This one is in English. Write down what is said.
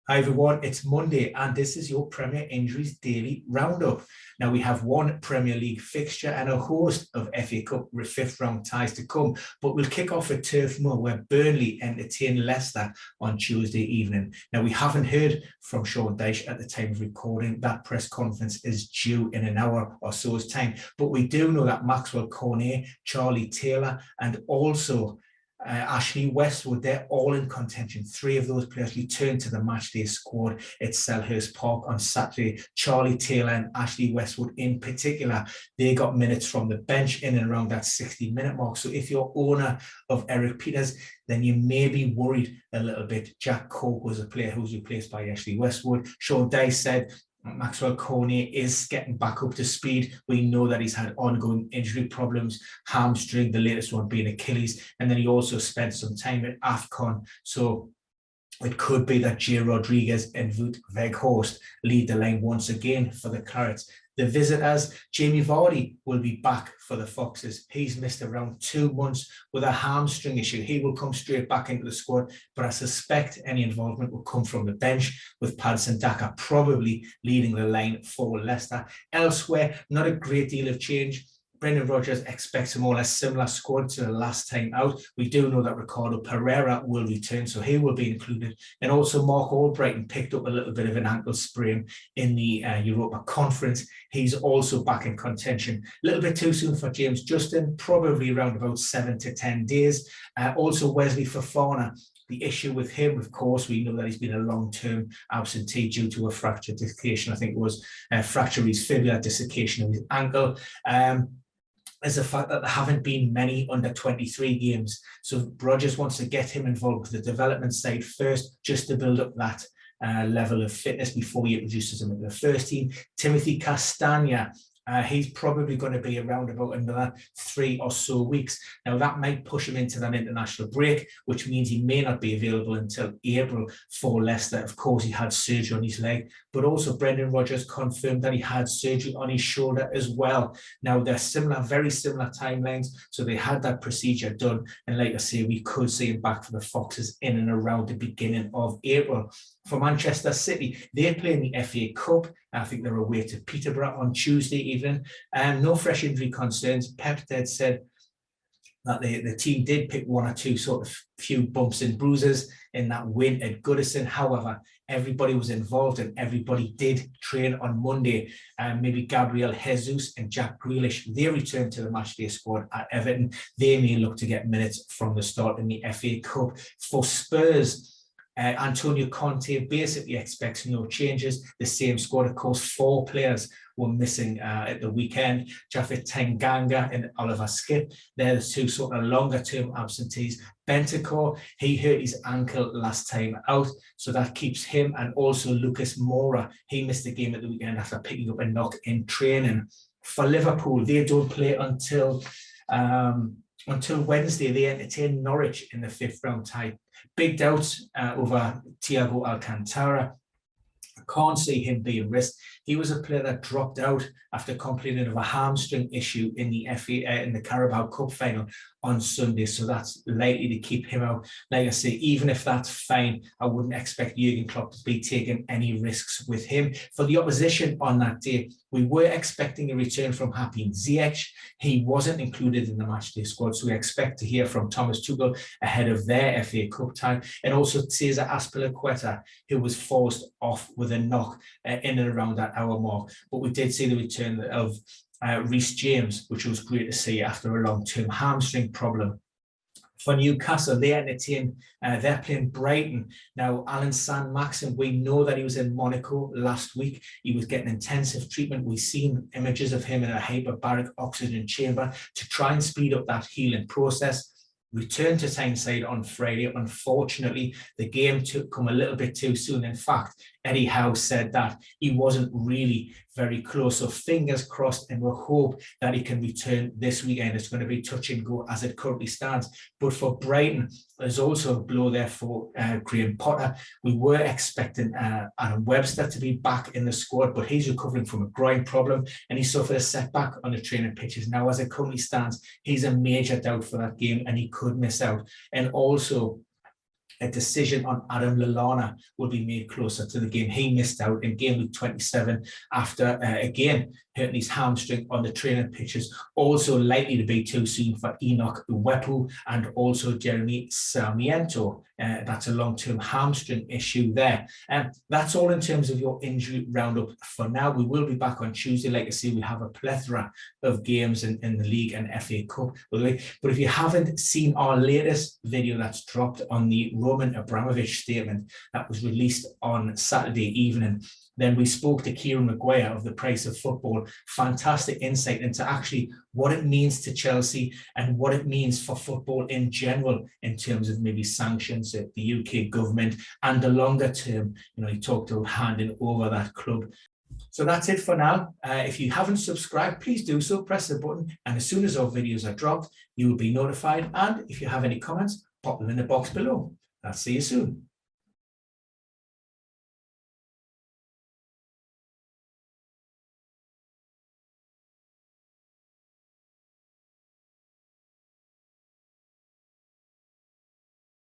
Hi everyone, it's Monday and this is your Premier Injuries Daily Roundup. Now we have one Premier League fixture and a host of FA Cup fifth round ties to come, but we'll kick off at Turf Moor where Burnley entertain Leicester on Tuesday evening. Now we haven't heard from Sean Dyche at the time of recording. That press conference is due in an hour or so's time, but we do know that Maxwell Cornet, Charlie Taylor and also Ashley Westwood, they're all in contention. Three of those players returned to the matchday squad at Selhurst Park on Saturday. Charlie Taylor and Ashley Westwood in particular, they got minutes from the bench in and around that 60-minute mark. So if you're owner of Eric Peters, then you may be worried a little bit. Jack Cork was a player who was replaced by Ashley Westwood. Sean Dyche said Maxwell Cornet is getting back up to speed. We know that he's had ongoing injury problems, hamstring, the latest one being Achilles, and then he also spent some time at AFCON. So it could be that Jay Rodriguez and Wout Weghorst lead the line once again for the Clarets. The visitors, Jamie Vardy, will be back for the Foxes. He's missed around 2 months with a hamstring issue. He will come straight back into the squad, but I suspect any involvement will come from the bench, with Patson Daka probably leading the line for Leicester. Elsewhere, not a great deal of change. Brendan Rodgers expects a more or less similar squad to the last time out. We do know that Ricardo Pereira will return, so he will be included. And also Mark Albrighton picked up a little bit of an ankle sprain in the Europa Conference. He's also back in contention. A little bit too soon for James Justin, probably around about 7 to 10 days. Also Wesley Fofana. The issue with him, of course, we know that he's been a long-term absentee due to a fracture dislocation. I think it was fracture of his fibula, dislocation of his ankle. Is the fact that there haven't been many under-23 games. So Rodgers wants to get him involved with the development side first, just to build up that level of fitness before he introduces him into the first team. Timothy Castagna, he's probably going to be around about another 3 or so weeks. Now, that might push him into that international break, which means he may not be available until April for Leicester. Of course, he had surgery on his leg, but also Brendan Rodgers confirmed that he had surgery on his shoulder as well. Now, they're similar, very similar timelines. So they had that procedure done. And like I say, we could see him back for the Foxes in and around the beginning of April. For Manchester City, they're playing the FA Cup. I think they're away to Peterborough on Tuesday evening. No fresh injury concerns. Pep said that the team did pick 1 or 2 sort of few bumps and bruises in that win at Goodison. However, everybody was involved and everybody did train on Monday. Maybe Gabriel Jesus and Jack Grealish, they returned to the matchday squad at Everton. They may look to get minutes from the start in the FA Cup. For Spurs, Antonio Conte basically expects no changes. The same squad, of course, 4 players were missing at the weekend. Japhet Tanganga and Oliver Skip. They're the 2 sort of longer-term absentees. Bentancur, he hurt his ankle last time out, so that keeps him. And also Lucas Moura, he missed the game at the weekend after picking up a knock in training. For Liverpool, they don't play until Wednesday. They entertain Norwich in the 5th round tie. Big doubts over Thiago Alcantara. I can't see him being risked. He was a player that dropped out after complaining of a hamstring issue in the in the Carabao Cup final on Sunday, so that's likely to keep him out. Like I say, even if that's fine, I wouldn't expect Jurgen Klopp to be taking any risks with him. For the opposition on that day, we were expecting a return from Hakim Ziyech. He wasn't included in the matchday squad, so we expect to hear from Thomas Tuchel ahead of their FA Cup time, and also Cesar Azpilicueta, who was forced off with a knock in and around that hour mark. But we did see the return of Reece James, which was great to see after a long-term hamstring problem. For Newcastle, they're playing Brighton. Now, Alan Saint-Maximin, we know that he was in Monaco last week. He was getting intensive treatment. We've seen images of him in a hyperbaric oxygen chamber to try and speed up that healing process. Returned to Tyneside on Friday. Unfortunately, the game come a little bit too soon. In fact, Eddie Howe said that he wasn't really very close. So fingers crossed, and we'll hope that he can return this weekend. It's going to be touch and go as it currently stands. But for Brighton, there's also a blow there for Graham Potter. We were expecting Adam Webster to be back in the squad, but he's recovering from a groin problem and he suffered a setback on the training pitches. Now, as it currently stands, he's a major doubt for that game and he could miss out. And also, a decision on Adam Lallana will be made closer to the game. He missed out in game week 27 after, again, hurting his hamstring on the training pitches. Also likely to be too soon for Enoch Uwepu and also Jeremy Sarmiento. That's a long-term hamstring issue there. That's all in terms of your injury roundup for now. We will be back on Tuesday. Like I say, we have a plethora of games in the league and FA Cup, by the way. But if you haven't seen our latest video that's dropped on the Roman Abramovich statement that was released on Saturday evening, then we spoke to Kieran Maguire of The Price of Football. Fantastic insight into actually what it means to Chelsea and what it means for football in general in terms of maybe sanctions at the UK government and the longer term. He talked about handing over that club. So that's it for now. If you haven't subscribed, please do so. Press the button, and as soon as our videos are dropped, you will be notified. And if you have any comments, pop them in the box below. I'll see you soon.